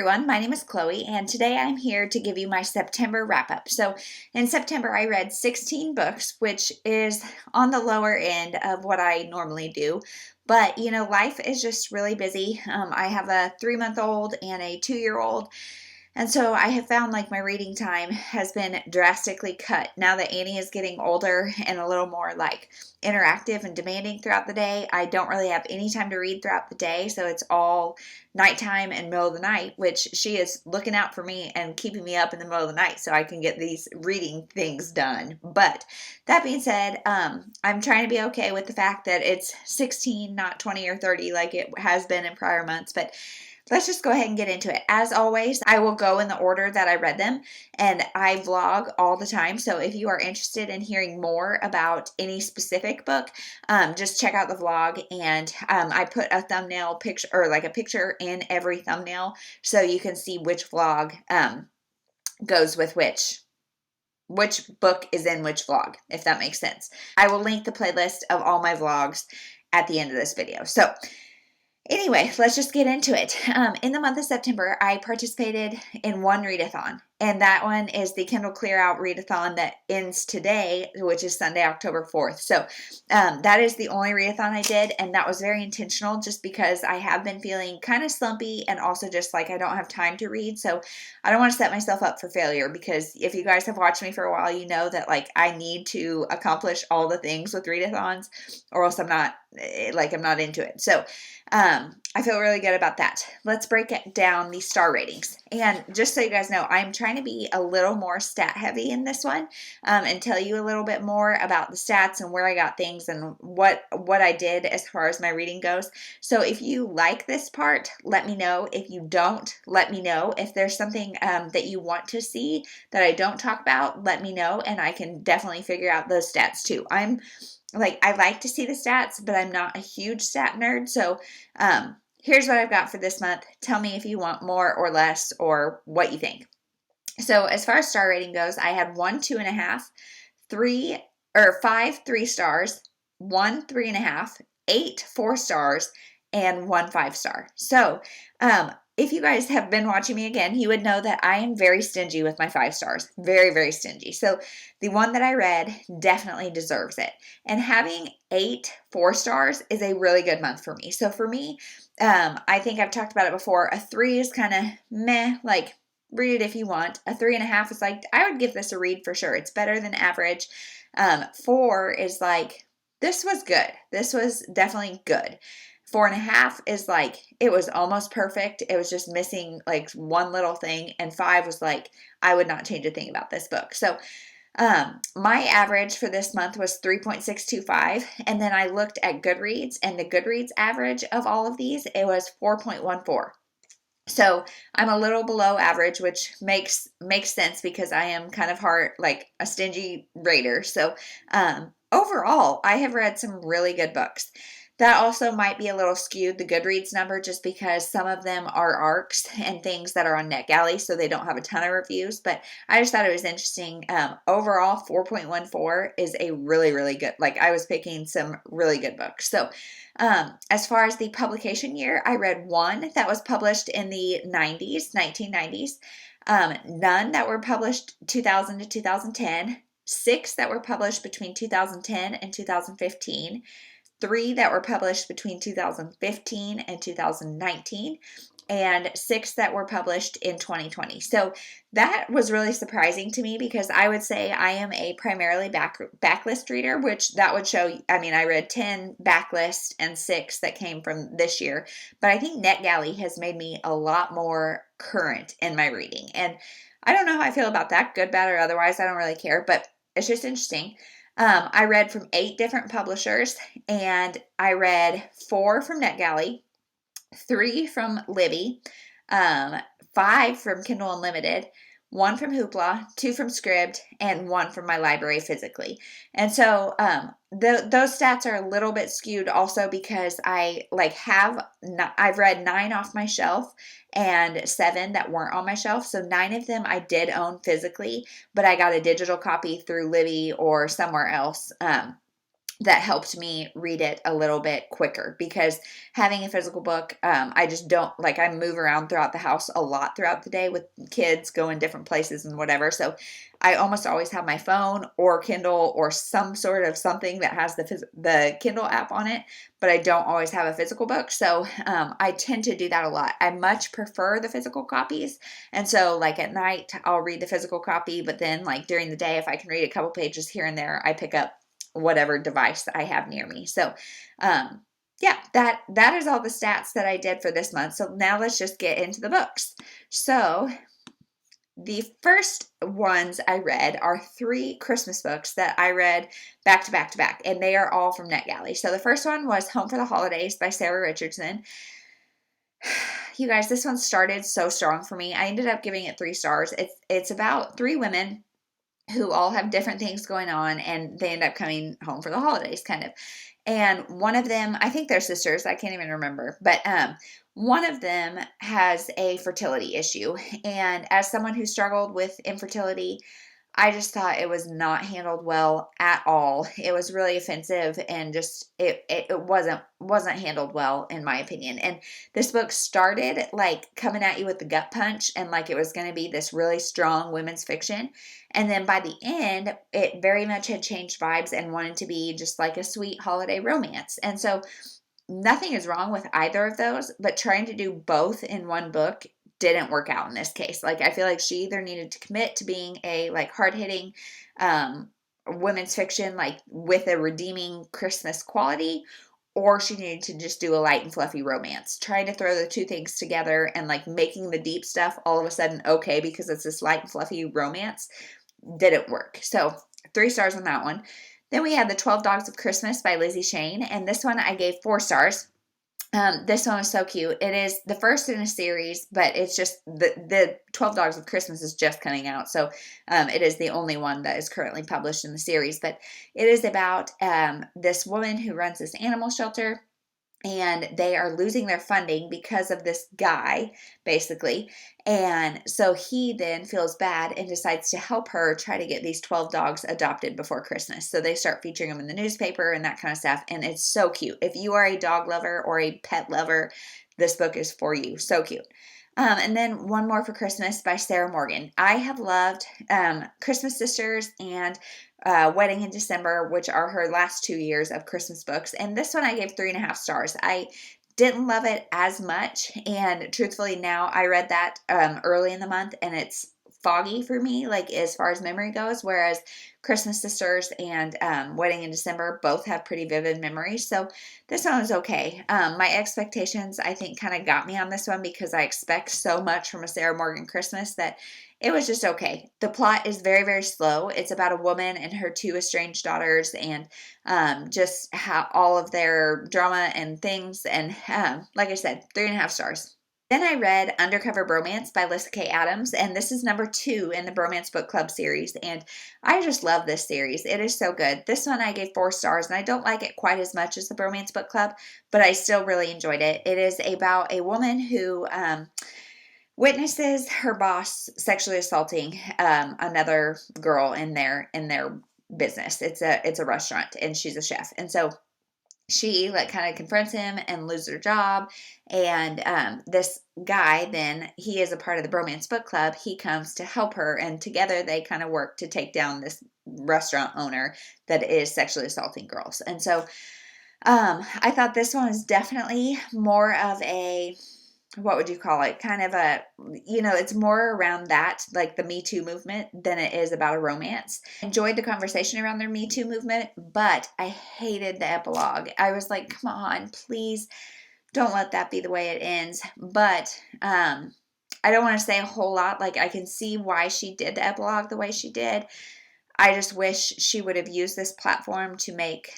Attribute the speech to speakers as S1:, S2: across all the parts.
S1: everyone, my name is Chloe, and today I'm here to give you my September wrap-up. So in September, I read 16 books, which is on the lower end of what I normally do. But, life is just really busy. I have a 3-month-old and a 2-year-old, and so I have found like my reading time has been drastically cut now that Annie is getting older and a little more like interactive and demanding throughout the day. I don't really have any time to read throughout the day, so it's all nighttime and middle of the night, which she is looking out for me and keeping me up in the middle of the night so I can get these reading things done. But that being said, I'm trying to be okay with the fact that it's 16, not 20 or 30 like it has been in prior months, but let's just go ahead and get into it. As always, I will go in the order that I read them, and I vlog all the time. So if you are interested in hearing more about any specific book, just check out the vlog. And I put a thumbnail picture or like a picture in every thumbnail so you can see which vlog goes with which book is in which vlog, if that makes sense. I will link the playlist of all my vlogs at the end of this video. So anyway, let's just get into it. In the month of September, I participated in one readathon, and that one is the Kindle Clear Out readathon that ends today, which is Sunday, October 4th. So that is the only readathon I did, and that was very intentional just because I have been feeling kind of slumpy and also just like I don't have time to read. So I don't want to set myself up for failure, because if you guys have watched me for a while, you know that like I need to accomplish all the things with readathons or else I'm not into it. So I feel really good about that. Let's break it down the star ratings. And just so you guys know, I'm trying to be a little more stat heavy in this one, and tell you a little bit more about the stats and where I got things and what I did as far as my reading goes. So if you like this part, let me know. If you don't, let me know. If there's something that you want to see that I don't talk about, let me know, and I can definitely figure out those stats too. I like to see the stats, but I'm not a huge stat nerd. So here's what I've got for this month. Tell me if you want more or less or what you think. So as far as star rating goes, I had 1 2.5, 5 3 stars, 1 3.5, 8 4 stars, and 1 5 star. So if you guys have been watching me again, you would know that I am very stingy with my 5 stars. Very, very stingy. So the one that I read definitely deserves it. And having 8 4 stars is a really good month for me. So for me, I think I've talked about it before. A 3 is kind of meh, like read it if you want. A 3.5 is like, I would give this a read for sure. It's better than average. 4 is like, this was good. This was definitely good. 4.5 is like, it was almost perfect. It was just missing like one little thing. And 5 was like, I would not change a thing about this book. So my average for this month was 3.625. And then I looked at Goodreads, and the Goodreads average of all of these, it was 4.14. So I'm a little below average, which makes sense because I am kind of hard, like a stingy rater. So overall, I have read some really good books. That also might be a little skewed, the Goodreads number, just because some of them are ARCs and things that are on NetGalley, so they don't have a ton of reviews. But I just thought it was interesting. Overall, 4.14 is a really, really good, like I was picking some really good books. So as far as the publication year, I read one that was published in the 1990s, none that were published 2000 to 2010, 6 that were published between 2010 and 2015, 3 that were published between 2015 and 2019, and 6 that were published in 2020. So that was really surprising to me, because I would say I am a primarily backlist reader, which that would show, I mean, I read 10 backlist and 6 that came from this year, but I think NetGalley has made me a lot more current in my reading. And I don't know how I feel about that, good, bad, or otherwise. I don't really care, but it's just interesting. I read from 8 different publishers, and I read 4 from NetGalley, 3 from Libby, 5 from Kindle Unlimited, 1 from Hoopla, 2 from Scribd, and 1 from my library physically. And so those stats are a little bit skewed also because I've read 9 off my shelf and 7 that weren't on my shelf. So 9 of them I did own physically, but I got a digital copy through Libby or somewhere else. that helped me read it a little bit quicker, because having a physical book, I just don't, like, I move around throughout the house a lot throughout the day with kids going different places and whatever. So I almost always have my phone or Kindle or some sort of something that has the Kindle app on it, but I don't always have a physical book. So I tend to do that a lot. I much prefer the physical copies. And so like at night, I'll read the physical copy, but then like during the day, if I can read a couple pages here and there, I pick up whatever device I have near me. So, yeah, that is all the stats that I did for this month. So now let's just get into the books. So the first ones I read are 3 Christmas books that I read back to back to back, and they are all from NetGalley. So the first one was Home for the Holidays by Sarah Richardson. You guys, this one started so strong for me. I ended up giving it 3 stars. It's about 3 women who all have different things going on, and they end up coming home for the holidays, kind of. And one of them, I think they're sisters, I can't even remember, but one of them has a fertility issue. And as someone who struggled with infertility, I just thought it was not handled well at all. It was really offensive, and just it wasn't handled well, in my opinion. And this book started like coming at you with the gut punch, and like it was going to be this really strong women's fiction. And then by the end, it very much had changed vibes and wanted to be just like a sweet holiday romance. And so nothing is wrong with either of those, but trying to do both in one book didn't work out in this case. Like, I feel like she either needed to commit to being a like hard-hitting women's fiction, like with a redeeming Christmas quality, or she needed to just do a light and fluffy romance. Trying to throw the two things together and like making the deep stuff all of a sudden okay because it's this light and fluffy romance didn't work. So 3 stars on that one. Then we had The 12 Dogs of Christmas by Lizzie Shane, and this one I gave 4 stars. This one was so cute. It is the first in a series, but it's just the 12 Dogs of Christmas is just coming out. So it is the only one that is currently published in the series. But it is about this woman who runs this animal shelter, and they are losing their funding because of this guy, basically. And so he then feels bad and decides to help her try to get these 12 dogs adopted before Christmas. So they start featuring them in the newspaper and that kind of stuff. And it's so cute. If you are a dog lover or a pet lover, this book is for you. So cute. And then One More for Christmas by Sarah Morgan. I have loved Christmas Sisters and Wedding in December, which are her last 2 years of Christmas books. And this one I gave 3.5 stars. I didn't love it as much. And truthfully, now I read that early in the month, and it's foggy for me, like as far as memory goes, whereas Christmas Sisters and Wedding in December both have pretty vivid memories. So this one was okay. My expectations, I think, kind of got me on this one because I expect so much from a Sarah Morgan Christmas that it was just okay. The plot is very, very slow. It's about a woman and her 2 estranged daughters, and just how all of their drama and things. And like I said, 3.5 stars. Then I read Undercover Bromance by Lyssa Kay Adams, and this is number 2 in the Bromance Book Club series, and I just love this series. It is so good. This one I gave 4 stars, and I don't like it quite as much as the Bromance Book Club, but I still really enjoyed it. It is about a woman who witnesses her boss sexually assaulting another girl in their business. It's a restaurant, and she's a chef, and so she like kind of confronts him and loses her job. And this guy, then he is a part of the Bromance Book Club. He comes to help her, and together they kind of work to take down this restaurant owner that is sexually assaulting girls. And so I thought this one was definitely more of a, what would you call it? Kind of a, it's more around that, like the Me Too movement, than it is about a romance. I enjoyed the conversation around their Me Too movement, but I hated the epilogue. I was like, come on, please don't let that be the way it ends. But I don't want to say a whole lot. Like, I can see why she did the epilogue the way she did. I just wish she would have used this platform to make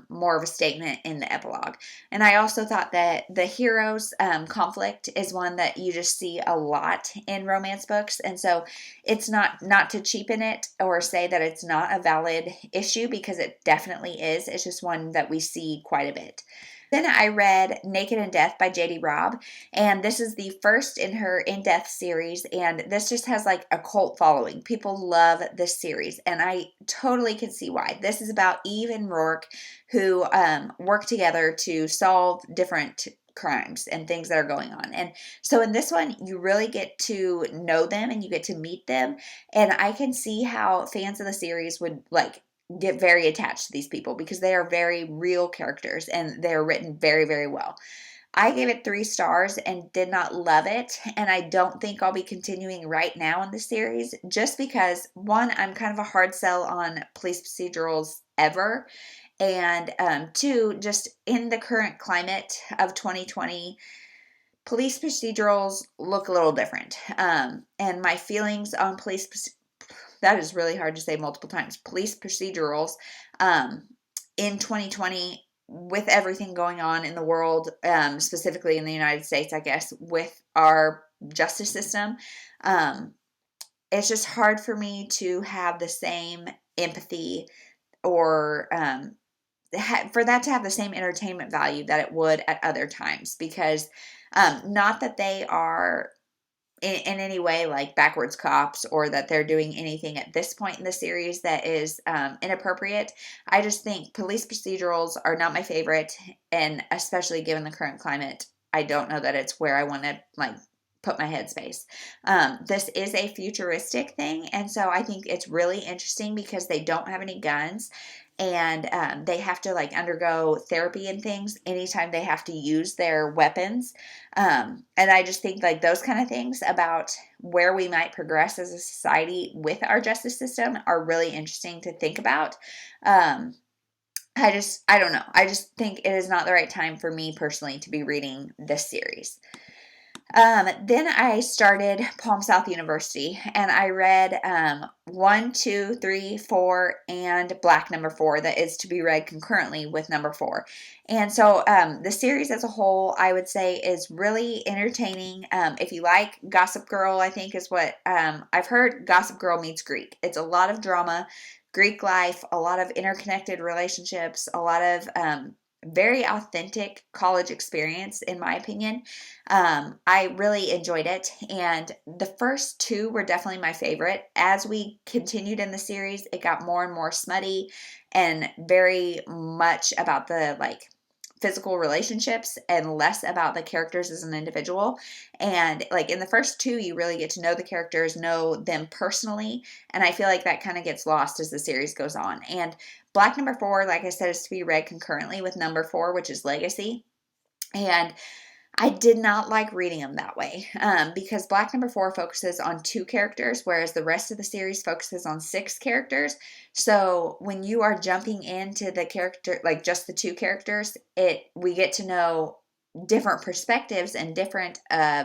S1: more of a statement in the epilogue. And I also thought that the hero's conflict is one that you just see a lot in romance books. And so it's not to cheapen it or say that it's not a valid issue, because it definitely is. It's just one that we see quite a bit. Then I read Naked in Death by J.D. Robb, and this is the first in her In Death series, and this just has like a cult following. People love this series, and I totally can see why. This is about Eve and Rourke who work together to solve different crimes and things that are going on. And so in this one, you really get to know them and you get to meet them, and I can see how fans of the series would like get very attached to these people because they are very real characters and they're written very, very well. I gave it 3 stars and did not love it, and I don't think I'll be continuing right now in the series just because, one, I'm kind of a hard sell on police procedurals ever, and two, just in the current climate of 2020, police procedurals look a little different. And my feelings on that is really hard to say multiple times. Police procedurals in 2020, with everything going on in the world, specifically in the United States, I guess, with our justice system, it's just hard for me to have the same empathy or for that to have the same entertainment value that it would at other times because not that they are in any way like backwards cops or that they're doing anything at this point in the series that is inappropriate. I just think police procedurals are not my favorite, and especially given the current climate, I don't know that it's where I want to like put my headspace. This is a futuristic thing, and so I think it's really interesting because they don't have any guns, and they have to like undergo therapy and things anytime they have to use their weapons. And I just think like those kind of things about where we might progress as a society with our justice system are really interesting to think about. I don't know. I just think it is not the right time for me personally to be reading this series. Then I started Palm South University, and I read 1, 2, 3, 4, and Black number 4 that is to be read concurrently with number 4. And so the series as a whole, I would say, is really entertaining. If you like Gossip Girl, I think is what I've heard. Gossip Girl meets Greek. It's a lot of drama, Greek life, a lot of interconnected relationships, a lot of very authentic college experience, in my opinion. I really enjoyed it, and the first 2 were definitely my favorite. As we continued in the series, it got more and more smutty and very much about the like physical relationships and less about the characters as an individual. And like in the first 2, you really get to know the characters, know them personally, and I feel like that kind of gets lost as the series goes on. And Black number 4, like I said, is to be read concurrently with number 4, which is Legacy. And I did not like reading them that way because Black number 4 focuses on 2 characters, whereas the rest of the series focuses on 6 characters. So when you are jumping into the character, like just the 2 characters, we get to know different perspectives and different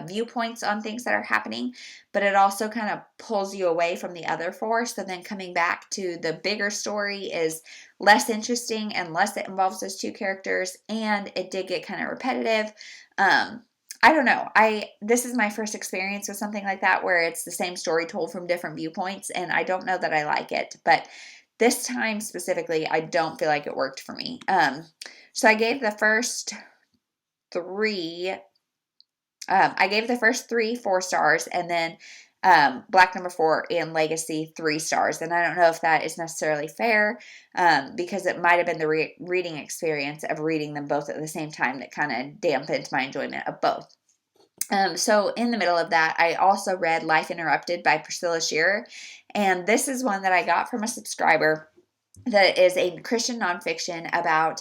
S1: viewpoints on things that are happening, but it also kind of pulls you away from the other 4. So then coming back to the bigger story is less interesting unless it involves those 2 characters, and it did get kind of repetitive. I don't know. This is my first experience with something like that where it's the same story told from different viewpoints, and I don't know that I like it, but this time specifically, I don't feel like it worked for me. So I gave the first 3 4 stars, and then Black number 4 and Legacy 3 stars. And I don't know if that is necessarily fair because it might have been the reading experience of reading them both at the same time that kind of dampened my enjoyment of both. So in the middle of that, I also read Life Interrupted by Priscilla Shirer, and this is one that I got from a subscriber that is a Christian nonfiction about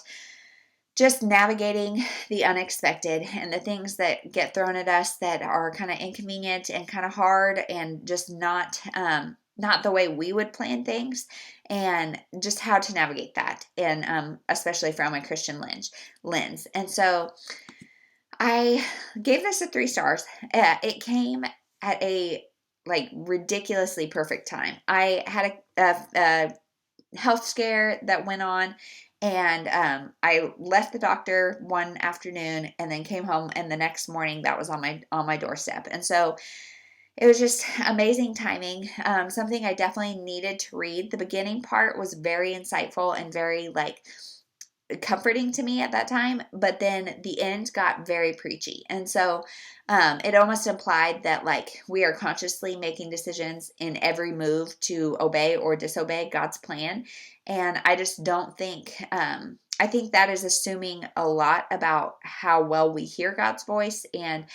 S1: just navigating the unexpected and the things that get thrown at us that are kind of inconvenient and kind of hard and just not the way we would plan things, and just how to navigate that, and especially from a Christian lens. And so I gave this a 3 stars. It came at a like ridiculously perfect time. I had a health scare that went on, and I left the doctor one afternoon and then came home, and the next morning that was on my doorstep. And so it was just amazing timing. Something I definitely needed to read. The beginning part was very insightful and very like comforting to me at that time, but then the end got very preachy. And so it almost implied that like we are consciously making decisions in every move to obey or disobey God's plan. And I just don't think, I think that is assuming a lot about how well we hear God's voice. And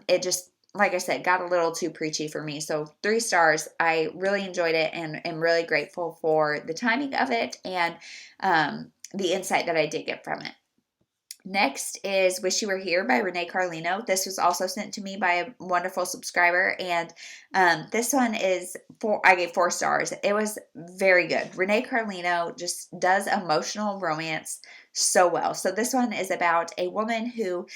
S1: it just, like I said, got a little too preachy for me. So 3 stars. I really enjoyed it and am really grateful for the timing of it and the insight that I did get from it. Next is Wish You Were Here by Renee Carlino. This was also sent to me by a wonderful subscriber, and this one is I gave 4 stars. It was very good. Renee Carlino just does emotional romance so well. So this one is about a woman who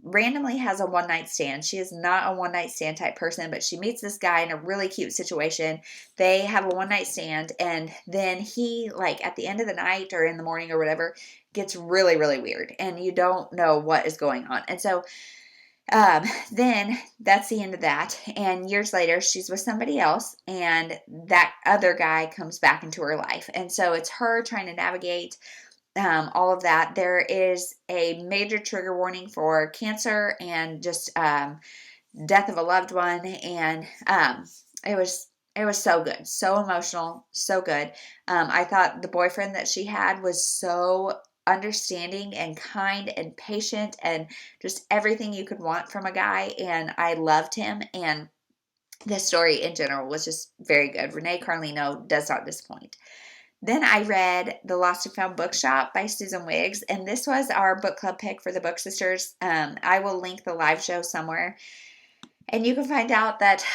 S1: randomly has a one-night stand. She is not a one-night stand type person, but she meets this guy in a really cute situation. They have a one-night stand, and then he, like, at the end of the night or in the morning or whatever, gets really, really weird, and you don't know what is going on. And so then that's the end of that. And years later, she's with somebody else, and that other guy comes back into her life. And so it's her trying to navigate all of that. There is a major trigger warning for cancer and just death of a loved one, and it was so good, so emotional, so good. I thought the boyfriend that she had was so understanding and kind and patient and just everything you could want from a guy, and I loved him. And the story in general was just very good. Renee Carlino does not disappoint. Then I read The Lost and Found Bookshop by Susan Wiggs, and this was our book club pick for the Book Sisters. I will link the live show somewhere, and you can find out that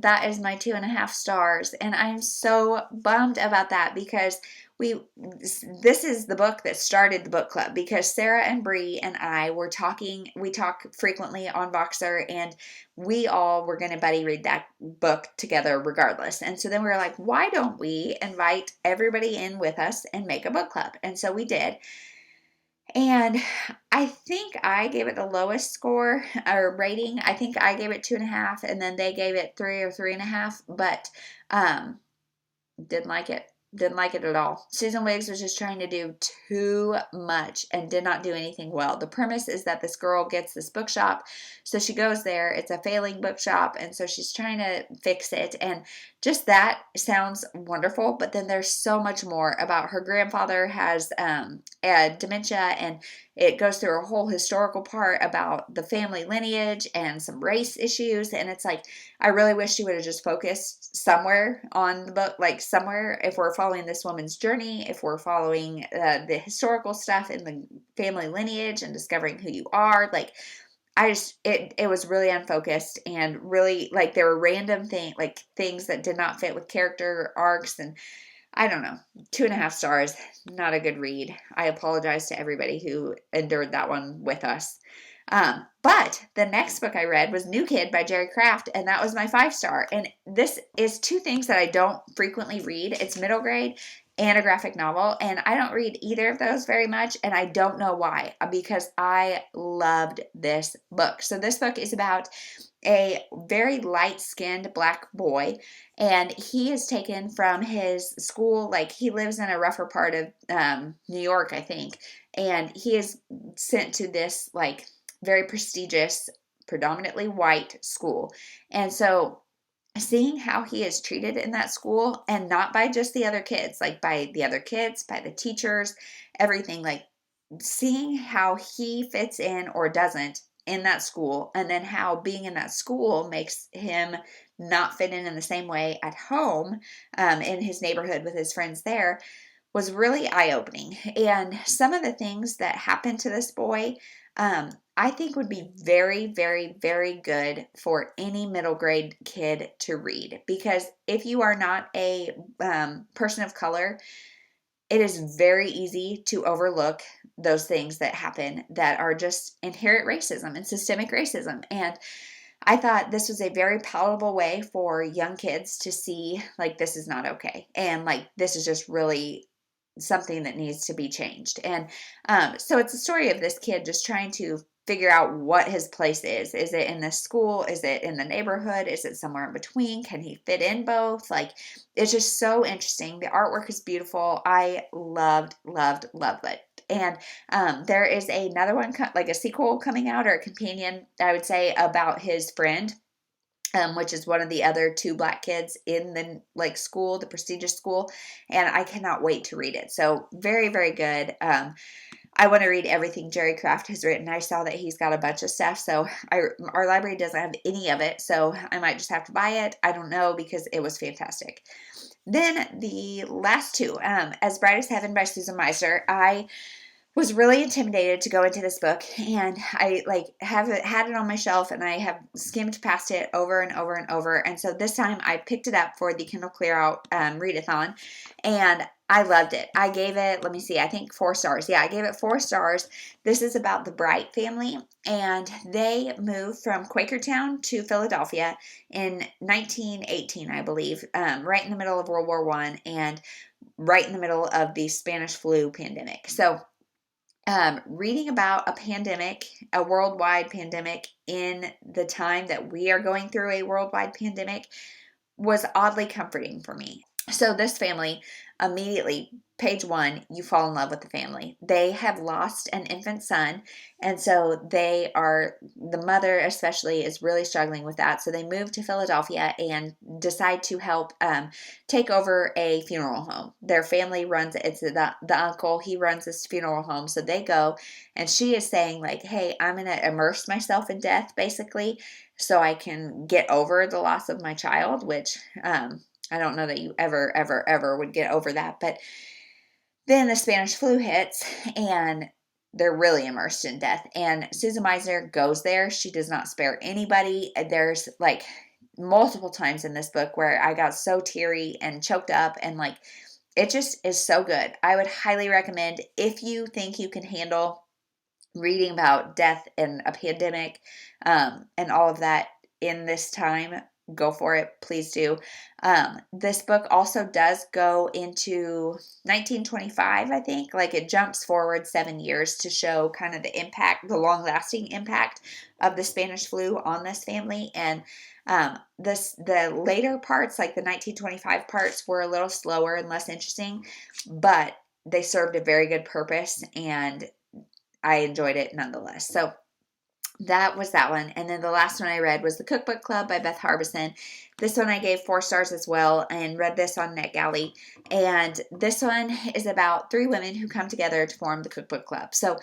S1: that is my 2.5 stars, and I'm so bummed about that because this is the book that started the book club, because Sarah and Bree and I were talking. We talk frequently on Voxer, and we all were going to buddy read that book together regardless. And so then we were like, why don't we invite everybody in with us and make a book club? And so we did. And I think I gave it the lowest score or rating. I think I gave it 2.5, and then they gave it 3 or 3.5, but didn't like it. Didn't like it at all. Susan Wiggs was just trying to do too much and did not do anything well. The premise is that this girl gets this bookshop, so she goes there. It's a failing bookshop, and so she's trying to fix it, and just that sounds wonderful, but then there's so much more about her grandfather has dementia, and it goes through a whole historical part about the family lineage and some race issues, and it's like, I really wish she would have just focused somewhere on the book, like somewhere, if we're following this woman's journey, if we're following the historical stuff in the family lineage and discovering who you are, like, it was really unfocused, and really, like, there were random things that did not fit with character arcs, and I don't know, 2.5 stars, not a good read. I apologize to everybody who endured that one with us. But the next book I read was New Kid by Jerry Craft, and that was my 5 star. And this is 2 things that I don't frequently read. It's middle grade and a graphic novel, and I don't read either of those very much, and I don't know why, because I loved this book. So this book is about a very light-skinned black boy, and he is taken from his school. Like, he lives in a rougher part of New York, I think, and he is sent to this, like, very prestigious, predominantly white school. And so seeing how he is treated in that school, and not by just the other kids, like by the other kids, by the teachers, everything, like seeing how he fits in or doesn't in that school, and then how being in that school makes him not fit in the same way at home, in his neighborhood with his friends there, was really eye-opening. And some of the things that happened to this boy, I think would be very, very, very good for any middle grade kid to read. Because if you are not a person of color, it is very easy to overlook those things that happen that are just inherent racism and systemic racism. And I thought this was a very palatable way for young kids to see, like, this is not okay. And, like, this is just really something that needs to be changed. And so it's a story of this kid just trying to figure out what his place is. Is it in the school? Is it in the neighborhood? Is it somewhere in between? Can he fit in both? Like, it's just so interesting. The artwork is beautiful. I loved it. And there is another one, like a sequel coming out, or a companion, I would say, about his friend, which is one of the other two Black kids in the like school, the prestigious school. And I cannot wait to read it. So very, very good. I want to read everything Jerry Craft has written. I saw that he's got a bunch of stuff, so our library doesn't have any of it, so I might just have to buy it. I don't know, because it was fantastic. Then the last two, As Bright as Heaven by Susan Meisner. I was really intimidated to go into this book, and I had it on my shelf, and I have skimmed past it over and over and over. And so this time I picked it up for the Kindle Clear Out readathon, and I loved it. I gave it, let me see, I think 4 stars. Yeah, I gave it 4 stars. This is about the Bright family, and they moved from Quakertown to Philadelphia in 1918, I believe, right in the middle of World War I, and right in the middle of the Spanish flu pandemic. So reading about a pandemic, a worldwide pandemic, in the time that we are going through a worldwide pandemic, was oddly comforting for me. So this family, immediately, page 1, you fall in love with the family. They have lost an infant son, and so the mother especially is really struggling with that. So they move to Philadelphia and decide to help take over a funeral home. Their family runs, it's the uncle, he runs this funeral home. So they go, and she is saying like, hey, I'm going to immerse myself in death, basically, so I can get over the loss of my child, which I don't know that you ever would get over that. But then the Spanish flu hits, and they're really immersed in death. And Susan Meisner goes there. She does not spare anybody. There's like multiple times in this book where I got so teary and choked up, and like, it just is so good. I would highly recommend, if you think you can handle reading about death and a pandemic and all of that in this time, go for it. Please do. This book also does go into 1925, I think. Like, it jumps forward 7 years to show kind of the impact, the long-lasting impact of the Spanish flu on this family. And the later parts, like the 1925 parts, were a little slower and less interesting, but they served a very good purpose, and I enjoyed it nonetheless. So that was that one. And then the last one I read was The Cookbook Club by Beth Harbison. This one I gave 4 stars as well, and read this on NetGalley. And this one is about 3 women who come together to form the Cookbook Club. So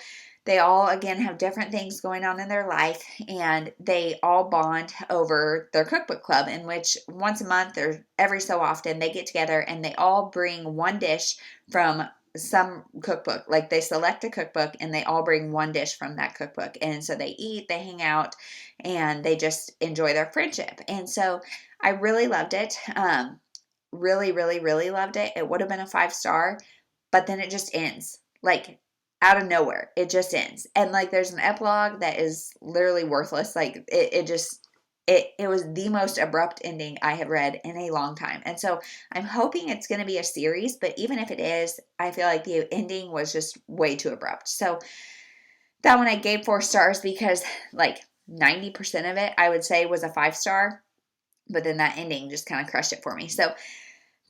S1: they all, again, have different things going on in their life, and they all bond over their cookbook club, in which once a month or every so often they get together and they all bring one dish from some cookbook. Like, they select a cookbook and they all bring one dish from that cookbook, and so they eat, they hang out, and they just enjoy their friendship. And so I really loved it. Really loved it. It would have been a 5-star, but then it just ends, like, out of nowhere. It just ends, and like, there's an epilogue that is literally worthless. Like, it was the most abrupt ending I have read in a long time. And so I'm hoping it's going to be a series, but even if it is, I feel like the ending was just way too abrupt. So that one I gave 4 stars, because like 90% of it, I would say, was a 5-star, but then that ending just kind of crushed it for me. So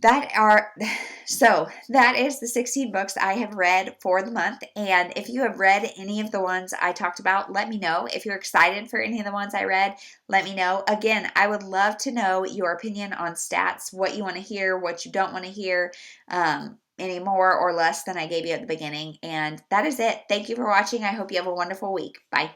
S1: that is the 16 books I have read for the month. And if you have read any of the ones I talked about, let me know. If you're excited for any of the ones I read, let me know. Again, I would love to know your opinion on stats, what you want to hear, what you don't want to hear, any more or less than I gave you at the beginning. And that is it. Thank you for watching. I hope you have a wonderful week. Bye.